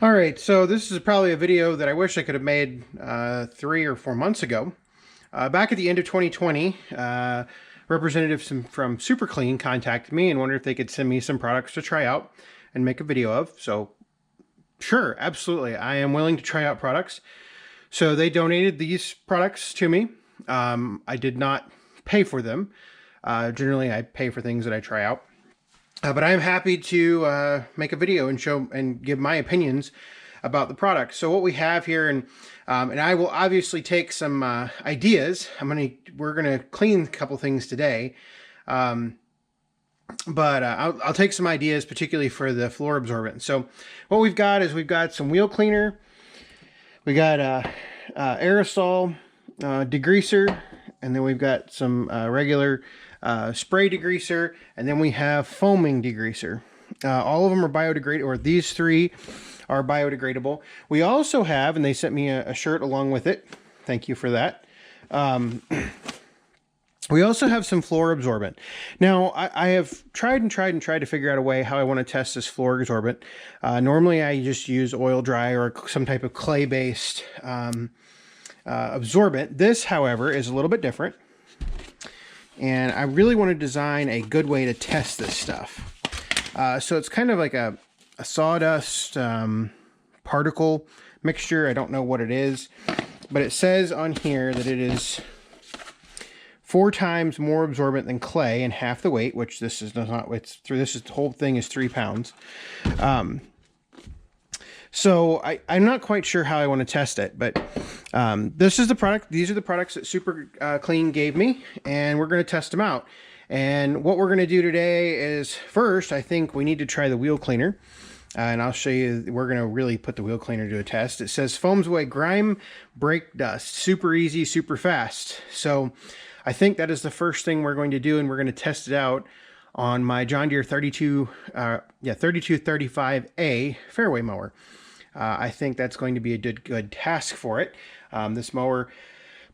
All right, so this is probably a video that I wish I could have made 3 or 4 months ago. Back at the end of 2020, representatives from Super Clean contacted me and wondered if they could send me some products to try out and make a video of. So sure, absolutely, I am willing to try out products. So they donated these products to me. I did not pay for them. Generally, I pay for things that I try out. But I am happy to make a video and show and give my opinions about the product. So what we have here, and I will obviously take some ideas. We're gonna clean a couple things today, but I'll take some ideas, particularly for the floor absorbent. So what we've got is we've got some wheel cleaner, we got aerosol degreaser, and then we've got some regular spray degreaser, and then we have foaming degreaser. All of them are biodegradable, or these three are biodegradable. We also have, and they sent me a shirt along with it. Thank you for that. We also have some floor absorbent. Now, I have tried to figure out a way how I want to test this floor absorbent. Normally, I just use oil dry or some type of clay-based absorbent. This, however, is a little bit different. And I really want to design a good way to test this stuff. So it's kind of like a sawdust particle mixture. I don't know what it is, but it says on here that it is 4 times more absorbent than clay and half the weight, which this is not. The whole thing is 3 pounds. So I'm not quite sure how I want to test it, but this is the product. These are the products that Super Clean gave me, and we're going to test them out. And what we're going to do today is, first, I think we need to try the wheel cleaner. And I'll show you, we're going to really put the wheel cleaner to a test. It says foams away grime, brake dust, super easy, super fast. So I think that is the first thing we're going to do, and we're going to test it out on my John Deere 3235A fairway mower. I think that's going to be a good task for it. This mower,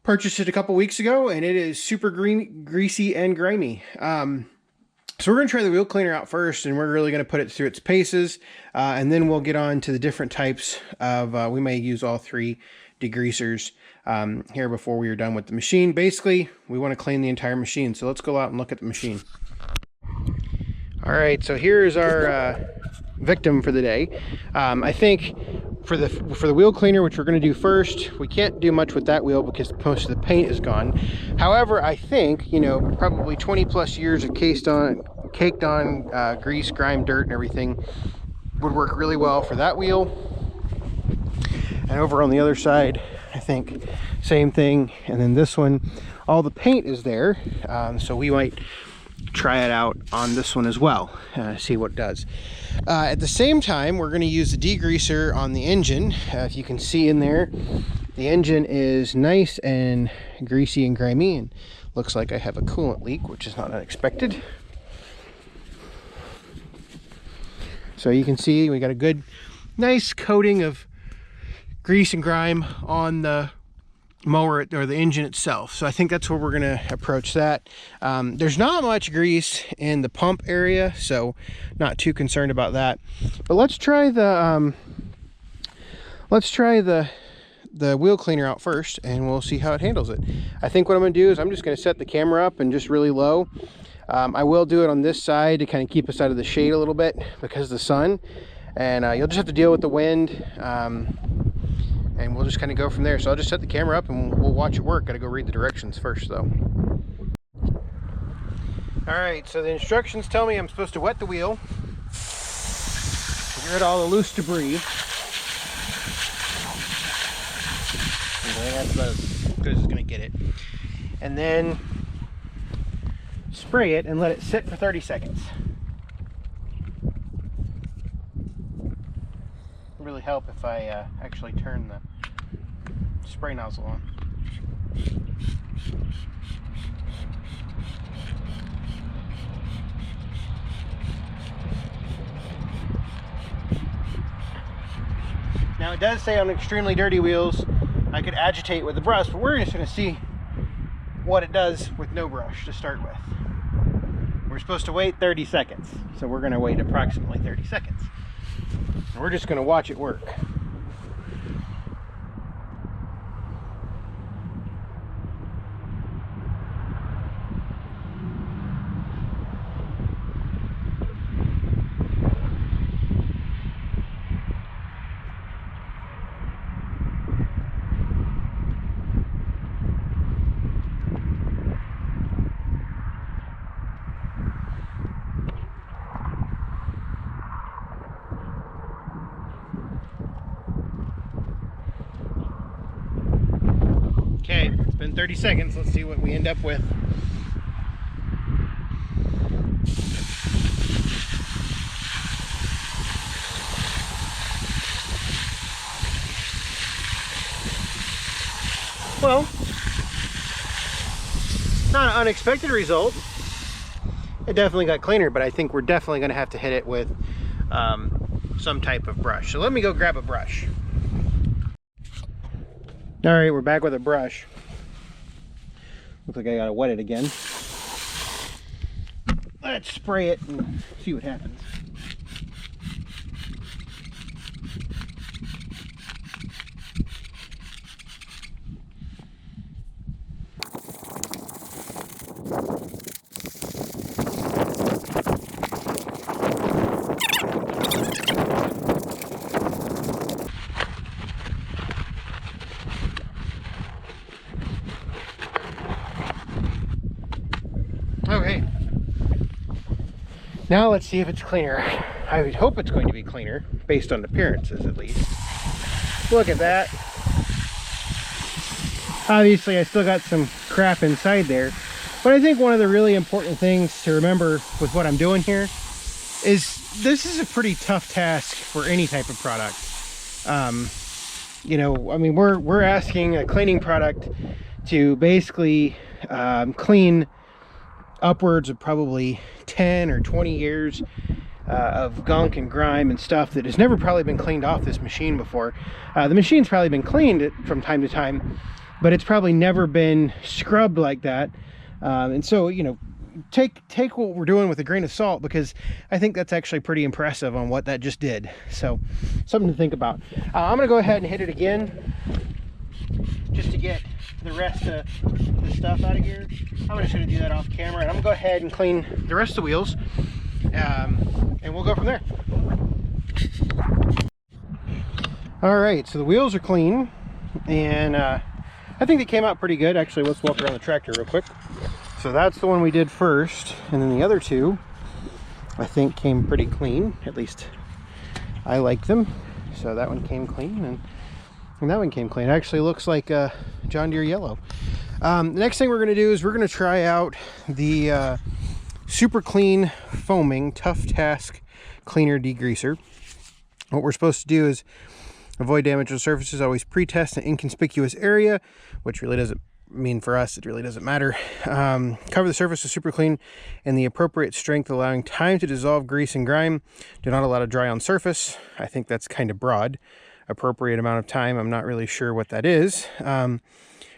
purchased it a couple weeks ago, and it is super greasy and grimy. So we're going to try the wheel cleaner out first, and we're really going to put it through its paces, and then we'll get on to the different types of, we may use all 3 degreasers here before we are done with the machine. Basically, we want to clean the entire machine, so let's go out and look at the machine. All right, so here's our victim for the day. I think for the wheel cleaner, which we're going to do first, we can't do much with that wheel because most of the paint is gone. However, I think, you know, probably 20 plus years of caked on grease, grime, dirt, and everything would work really well for that wheel. And over on the other side, I think same thing. And then this one, all the paint is there, so we might try it out on this one as well, see what it does. At the same time, we're going to use the degreaser on the engine. If you can see in there, the engine is nice and greasy and grimy, and looks like I have a coolant leak, which is not unexpected. So you can see we got a good nice coating of grease and grime on the mower or the engine itself. So I think that's where we're going to approach that. There's not much grease in the pump area, so not too concerned about that. But let's try the wheel cleaner out first, and we'll see how it handles it. I think what I'm going to do is I'm just going to set the camera up and just really low. I will do it on this side to kind of keep us out of the shade a little bit because of the sun, and you'll just have to deal with the wind. And we'll just kind of go from there. So I'll just set the camera up and we'll watch it work. Gotta go read the directions first though. All right, so the instructions tell me I'm supposed to wet the wheel, get rid of all the loose debris. That's about as good as it's gonna get it. And then spray it and let it sit for 30 seconds. Really help if I actually turn the spray nozzle on. Now it does say on extremely dirty wheels I could agitate with the brush, but we're just going to see what it does with no brush to start with. We're supposed to wait 30 seconds, so we're going to wait approximately 30 seconds. And we're just going to watch it work. Okay, it's been 30 seconds. Let's see what we end up with. Well, not an unexpected result. It definitely got cleaner, but I think we're definitely going to have to hit it with some type of brush. So let me go grab a brush. All right, we're back with a brush. Looks like I gotta wet it again. Let's spray it and see what happens. Okay, now let's see if it's cleaner. I would hope it's going to be cleaner, based on appearances at least. Look at that. Obviously I still got some crap inside there, but I think one of the really important things to remember with what I'm doing here is this is a pretty tough task for any type of product. You know, I mean, we're asking a cleaning product to basically clean upwards of probably 10 or 20 years of gunk and grime and stuff that has never probably been cleaned off this machine before. The machine's probably been cleaned from time to time, but it's probably never been scrubbed like that. And so, you know, take what we're doing with a grain of salt, because I think that's actually pretty impressive on what that just did. So something to think about. I'm gonna go ahead and hit it again just to get the rest of the stuff out of here. I'm just going to do that off camera, and I'm going to go ahead and clean the rest of the wheels, and we'll go from there. Alright, so the wheels are clean, and I think they came out pretty good. Actually, let's walk around the tractor real quick. So that's the one we did first, and then the other two I think came pretty clean. At least I like them. So that one came clean, and that one came clean. It actually looks like a John Deere yellow. The next thing we're going to do is we're going to try out the Super Clean Foaming Tough Task Cleaner Degreaser. What we're supposed to do is avoid damage to surfaces, always pre-test an inconspicuous area, which really doesn't mean for us, it really doesn't matter. Cover the surface with Super Clean in the appropriate strength, allowing time to dissolve grease and grime. Do not allow to dry on surface. I think that's kind of broad. Appropriate amount of time, I'm not really sure what that is.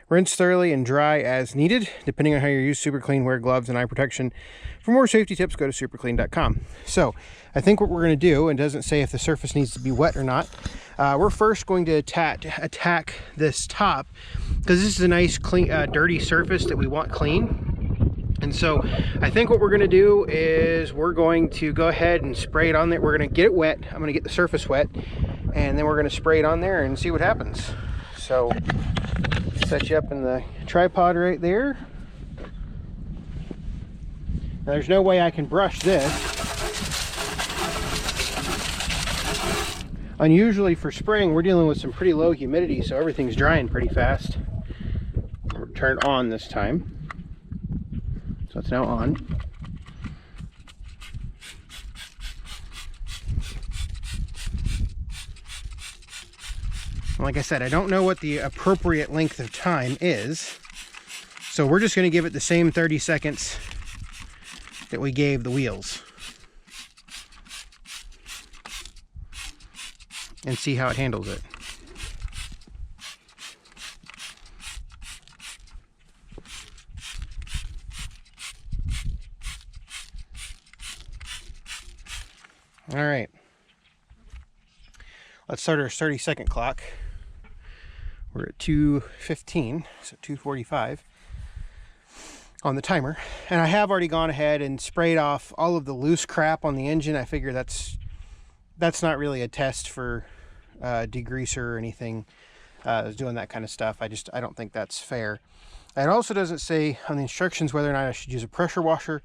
Rinse thoroughly and dry as needed, depending on how you use Super Clean. Wear gloves and eye protection. For more safety tips, go to superclean.com. So I think what we're going to do, and it doesn't say if the surface needs to be wet or not, we're first going to attack this top, because this is a nice clean dirty surface that we want clean. And so I think what we're going to do is we're going to go ahead and spray it on there. We're going to get it wet. I'm going to get the surface wet, and then we're going to spray it on there and see what happens. So set you up in the tripod right there. Now, there's no way I can brush this. Unusually for spring, we're dealing with some pretty low humidity, so everything's drying pretty fast. We'll turn it on this time. So it's now on. Like I said, I don't know what the appropriate length of time is, so we're just going to give it the same 30 seconds that we gave the wheels and see how it handles it. All right. Let's start our 30-second clock. We're at 2:15, so 2:45 on the timer. And I have already gone ahead and sprayed off all of the loose crap on the engine. I figure that's not really a test for degreaser or anything, doing that kind of stuff. I don't think that's fair. It also doesn't say on the instructions whether or not I should use a pressure washer.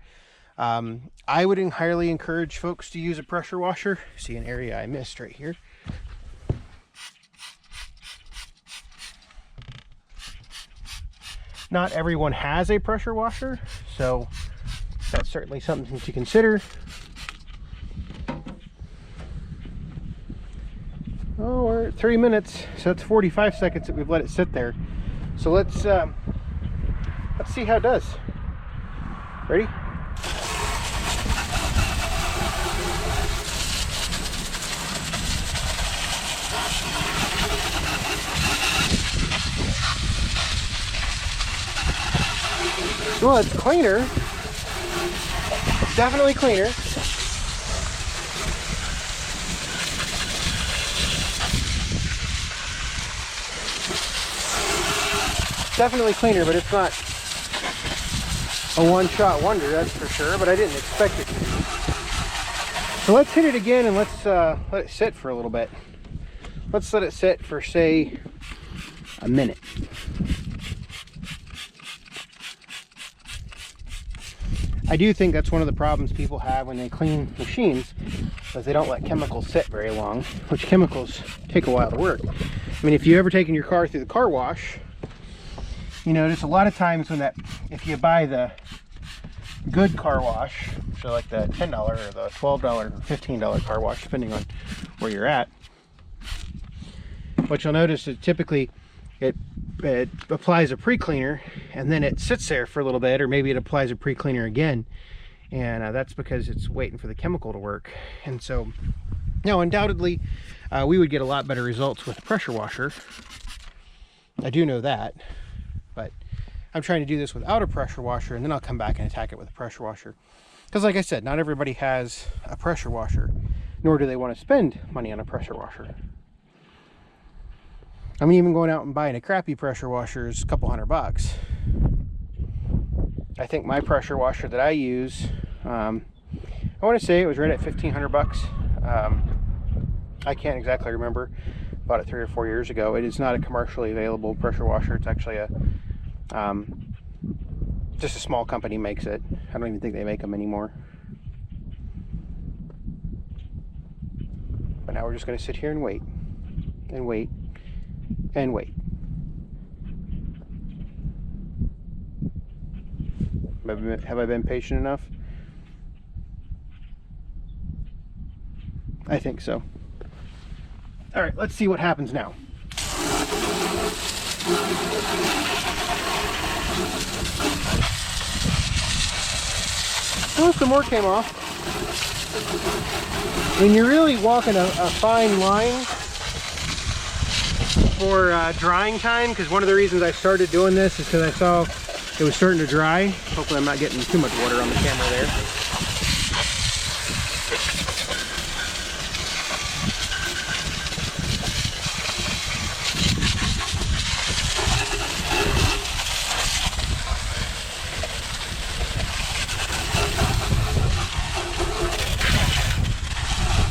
I would highly encourage folks to use a pressure washer. See an area I missed right here. Not everyone has a pressure washer, so that's certainly something to consider. Oh, we're at 3 minutes, so that's 45 seconds that we've let it sit there. So let's see how it does. Ready? Well, it's cleaner. Definitely cleaner. Definitely cleaner, but it's not a one-shot wonder, that's for sure, but I didn't expect it to be. So let's hit it again and let's let it sit for a little bit. Let's let it sit for, say, a minute. I do think that's one of the problems people have when they clean machines, is they don't let chemicals sit very long, which chemicals take a while to work. I mean, if you've ever taken your car through the car wash, you notice a lot of times when if you buy the good car wash, so like the $10 or the $12 or $15 car wash, depending on where you're at, what you'll notice is typically it applies a pre-cleaner and then it sits there for a little bit, or maybe it applies a pre-cleaner again, and that's because it's waiting for the chemical to work. And so, now undoubtedly we would get a lot better results with a pressure washer. I do know that, but I'm trying to do this without a pressure washer, and then I'll come back and attack it with a pressure washer. Because like I said, not everybody has a pressure washer, nor do they want to spend money on a pressure washer. I mean, even going out and buying a crappy pressure washer is a couple $100. I think my pressure washer that I use, I want to say it was right at $1,500. I can't exactly remember. Bought it 3 or 4 years ago. It is not a commercially available pressure washer. It's actually a just a small company makes it. I don't even think they make them anymore. But now we're just going to sit here and wait and wait and wait. Have I been patient enough? I think so. All right, let's see what happens now. Oh, some more came off. When you're really walking a fine line for drying time, because one of the reasons I started doing this is because I saw it was starting to dry. Hopefully I'm not getting too much water on the camera there.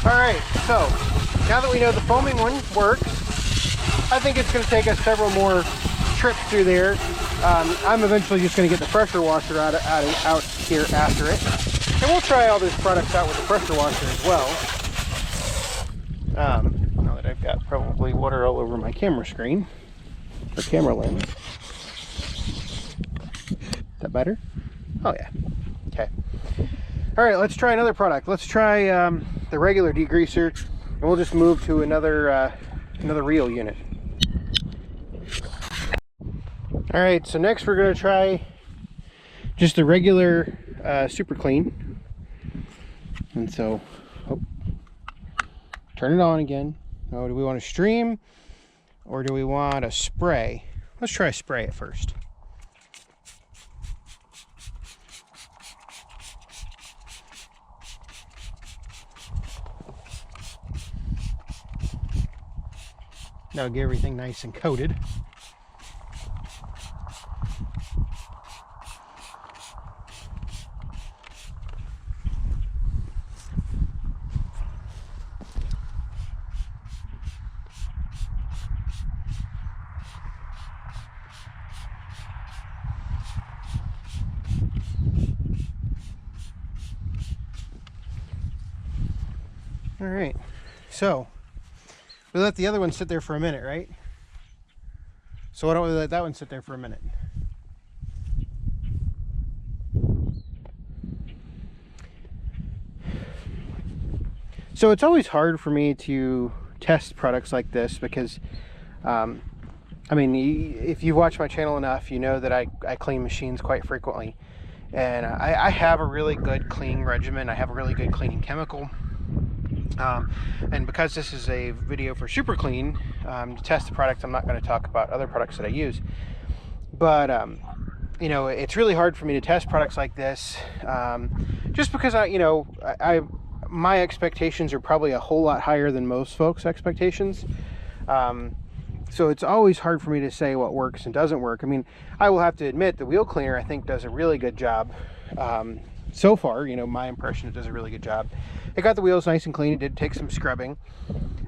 Alright, so now that we know the foaming one works, I think it's going to take us several more trips through there. I'm eventually just going to get the pressure washer out here after it. And we'll try all these products out with the pressure washer as well. Now that I've got probably water all over my camera screen, or camera lens. Is that better? Oh yeah. Okay. Alright, let's try another product. Let's try the regular degreaser, and we'll just move to another reel unit. Alright, so next we're going to try just the regular super clean. And so, turn it on again. Oh, do we want to stream or do we want to spray? Let's try spray it first. That'll get everything nice and coated. All right, so we let the other one sit there for a minute, right? So why don't we let that one sit there for a minute? So it's always hard for me to test products like this because, I mean, if you've watched my channel enough, you know that I clean machines quite frequently. And I have a really good cleaning regimen. I have a really good cleaning chemical. And because this is a video for Super Clean, to test the product, I'm not going to talk about other products that I use. But, you know, it's really hard for me to test products like this, just because my expectations are probably a whole lot higher than most folks' expectations. So it's always hard for me to say what works and doesn't work. I mean, I will have to admit the wheel cleaner, I think, does a really good job. So far, you know, my impression, it does a really good job. It got the wheels nice and clean. It did take some scrubbing.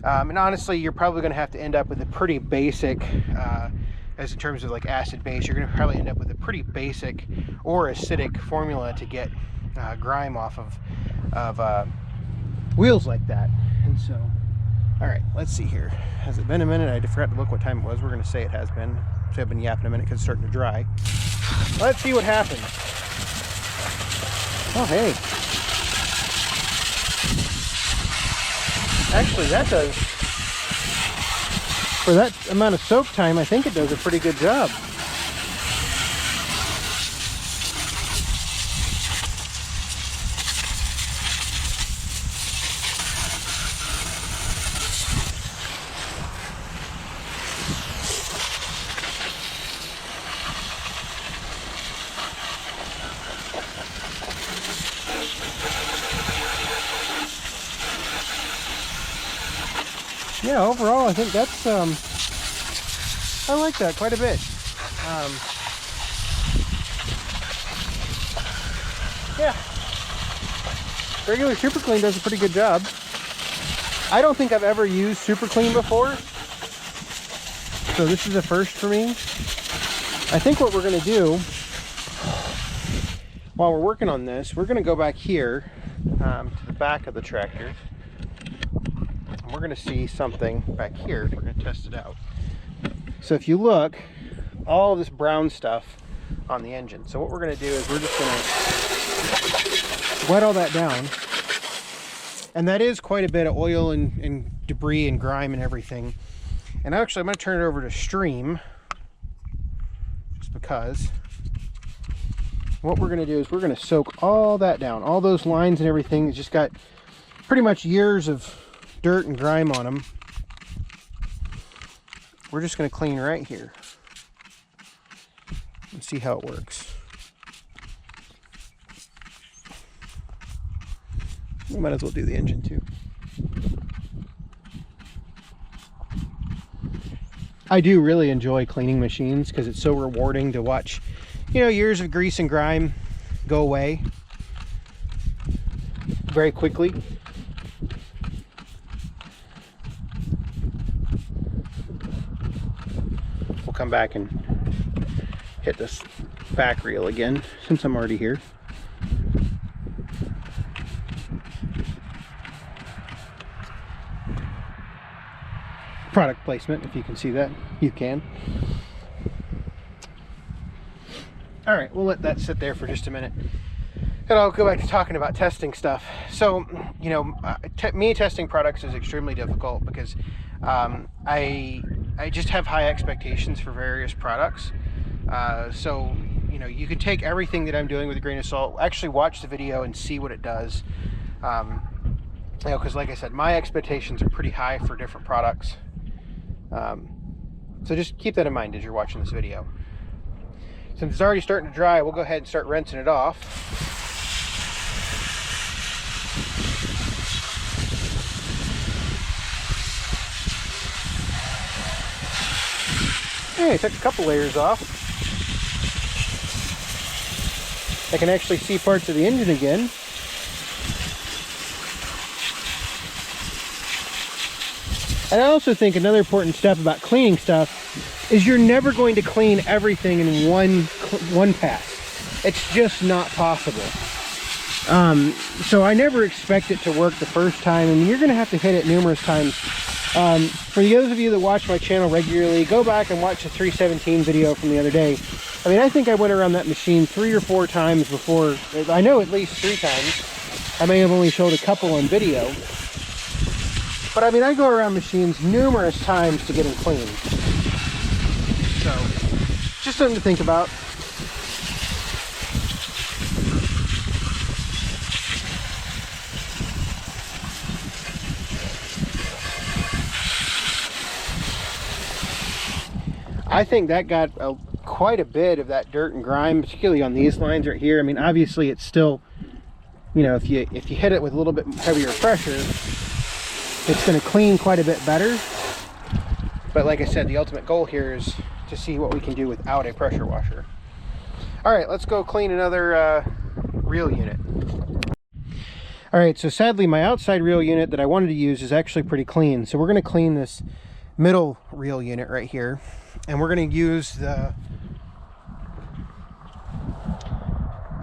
And honestly, you're probably going to have to end up with a pretty basic, as in terms of like acid base, you're going to probably end up with a pretty basic or acidic formula to get grime off of wheels like that. And so, all right, let's see here. Has it been a minute? I forgot to look what time it was. We're going to say it has been. So I've been yapping a minute because it's starting to dry. Let's see what happens. Oh, hey. Actually, that does, for that amount of soak time, I think it does a pretty good job. Yeah, overall, I think that's, I like that quite a bit. Yeah, regular Super Clean does a pretty good job. I don't think I've ever used Super Clean before, so this is a first for me. I think what we're going to do while we're working on this, we're going to go back here to the back of the tractor. We're going to see something back here. We're going to test it out. So if you look, all of this brown stuff on the engine. So what we're going to do is we're just going to wet all that down. And that is quite a bit of oil and debris and grime and everything. And actually, I'm going to turn it over to stream, just because. What we're going to do is we're going to soak all that down. All those lines and everything. It's just got pretty much years of dirt and grime on them. We're just going to clean right here and see how it works. We might as well do the engine too. I do really enjoy cleaning machines because it's so rewarding to watch, you know, years of grease and grime go away very quickly. Come back and hit this back reel again since I'm already here. Product placement, if you can see that, you can. All right, we'll let that sit there for just a minute, and I'll go back to talking about testing stuff. So, you know, me testing products is extremely difficult because I just have high expectations for various products. So, you know, you can take everything that I'm doing with a grain of salt, actually watch the video and see what it does. You know, because like I said, my expectations are pretty high for different products. So just keep that in mind as you're watching this video. Since it's already starting to dry, we'll go ahead and start rinsing it off. Hey, I took a couple layers off. I can actually see parts of the engine again. And I also think another important step about cleaning stuff is you're never going to clean everything in one pass. It's just not possible. So I never expect it to work the first time, and you're going to have to hit it numerous times. For those of you that watch my channel regularly, go back and watch the 317 video from the other day. I mean, I think I went around that machine 3 or 4 times before. I know at least 3 times. I may have only showed a couple on video. But I mean, I go around machines numerous times to get them clean. So, just something to think about. I think that got quite a bit of that dirt and grime, particularly on these lines right here. I mean, obviously it's still, you know, if you hit it with a little bit heavier pressure, it's going to clean quite a bit better. But like I said, the ultimate goal here is to see what we can do without a pressure washer. All right, let's go clean another reel unit. All right, so sadly my outside reel unit that I wanted to use is actually pretty clean. So we're going to clean this middle reel unit right here, and we're going to use the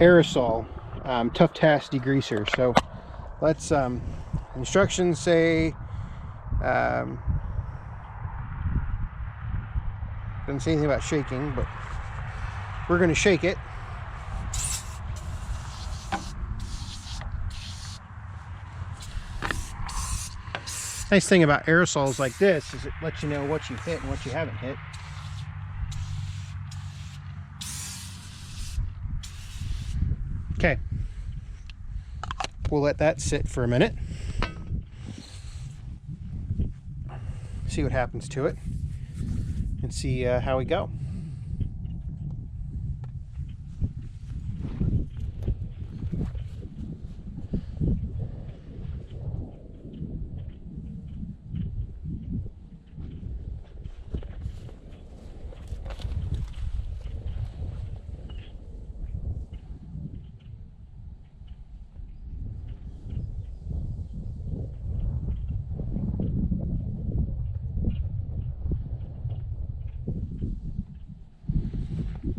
Aerosol Tough Task degreaser. So let's instructions say doesn't say anything about shaking, but we're going to shake it. Nice thing about aerosols like this is it lets you know what you've hit and what you haven't hit. Okay, we'll let that sit for a minute, see what happens to it, and see how we go.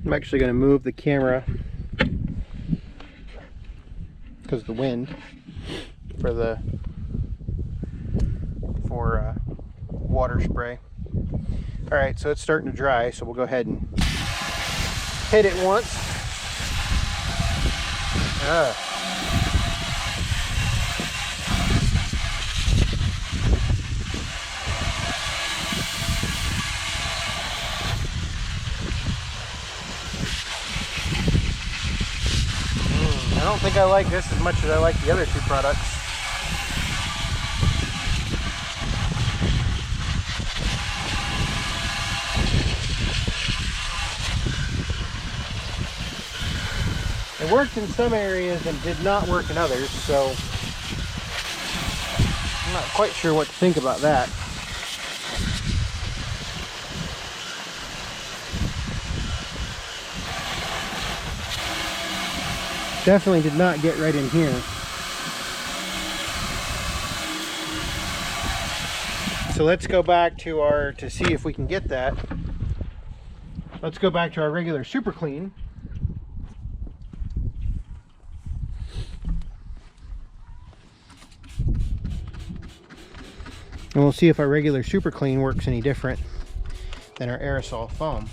I'm actually going to move the camera because of the wind for water spray. All right, so it's starting to dry, so we'll go ahead and hit it once. I don't think I like this as much as I like the other 2 products. It worked in some areas and did not work in others, so I'm not quite sure what to think about that. Definitely did not get right in here. So let's go back to to see if we can get that. Let's go back to our regular super clean. And we'll see if our regular super clean works any different than our aerosol foam.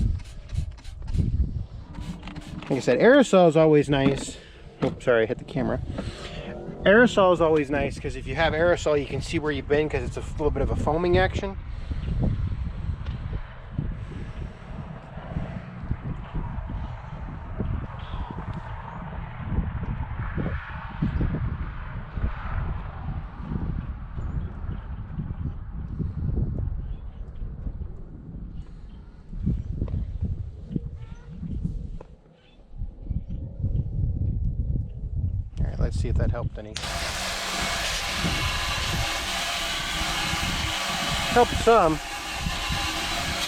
Like I said, aerosol is always nice. Oops, sorry, I hit the camera. Aerosol is always nice because if you have aerosol, you can see where you've been because it's a little bit of a foaming action. Let's see if that helped any. Helped some.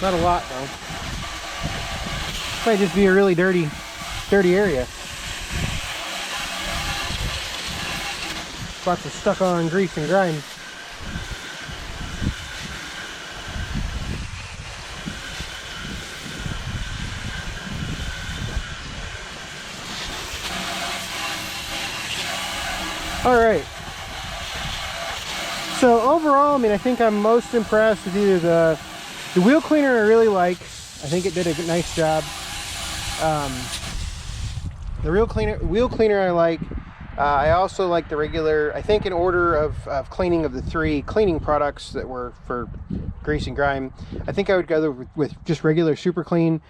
Not a lot though. Might just be a really dirty area. Lots of stuck on grease and grime. All right. So overall, I mean, I think I'm most impressed with either the wheel cleaner I really like. I think it did a nice job. The wheel cleaner I like. I also like the regular, I think in order of cleaning of the 3 cleaning products that were for grease and grime, I think I would go with just regular super clean.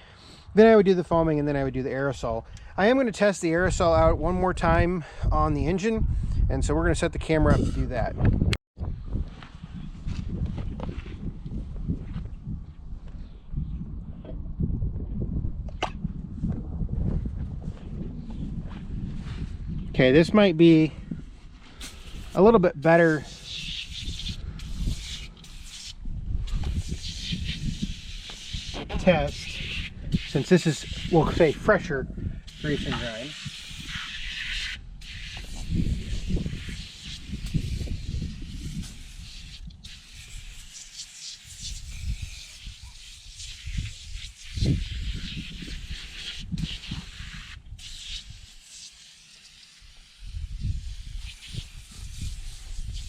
Then I would do the foaming, and then I would do the aerosol. I am going to test the aerosol out one more time on the engine, and so we're going to set the camera up to do that. Okay, this might be a little bit better test, since this is, we'll say, fresher grease and grime.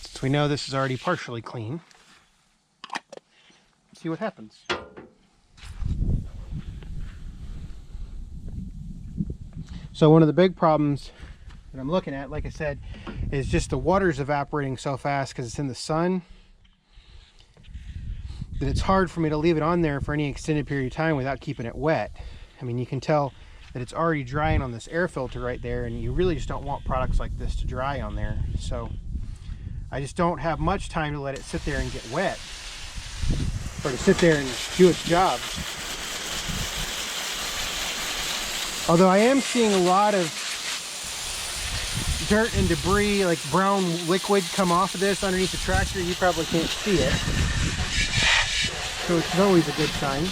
So we know this is already partially clean. Let's see what happens. So one of the big problems that I'm looking at, like I said, is just the water's evaporating so fast because it's in the sun that it's hard for me to leave it on there for any extended period of time without keeping it wet. I mean, you can tell that it's already drying on this air filter right there, and you really just don't want products like this to dry on there. So I just don't have much time to let it sit there and get wet, or to sit there and do its job. Although I am seeing a lot of dirt and debris, like brown liquid, come off of this underneath the tractor. You probably can't see it, so it's always a good sign.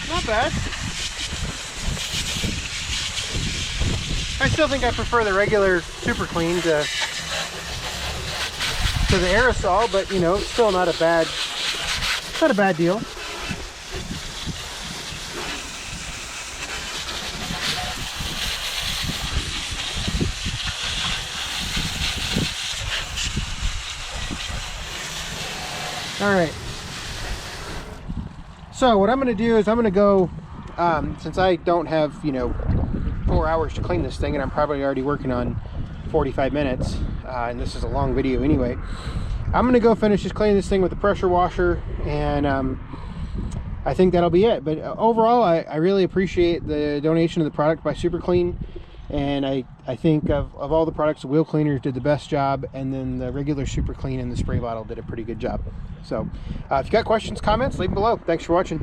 Not bad. I still think I prefer the regular super clean to the aerosol, but you know, it's still not a bad deal. All right. So what I'm going to do is I'm going to go, since I don't have, you know, 4 hours to clean this thing, and I'm probably already working on 45 minutes, and this is a long video anyway, I'm going to go finish just cleaning this thing with the pressure washer, and I think that'll be it. But overall, I really appreciate the donation of the product by Super Clean, and I think of all the products, the wheel cleaners did the best job, and then the regular Super Clean and the spray bottle did a pretty good job. So if you got questions, comments, leave them below. Thanks for watching.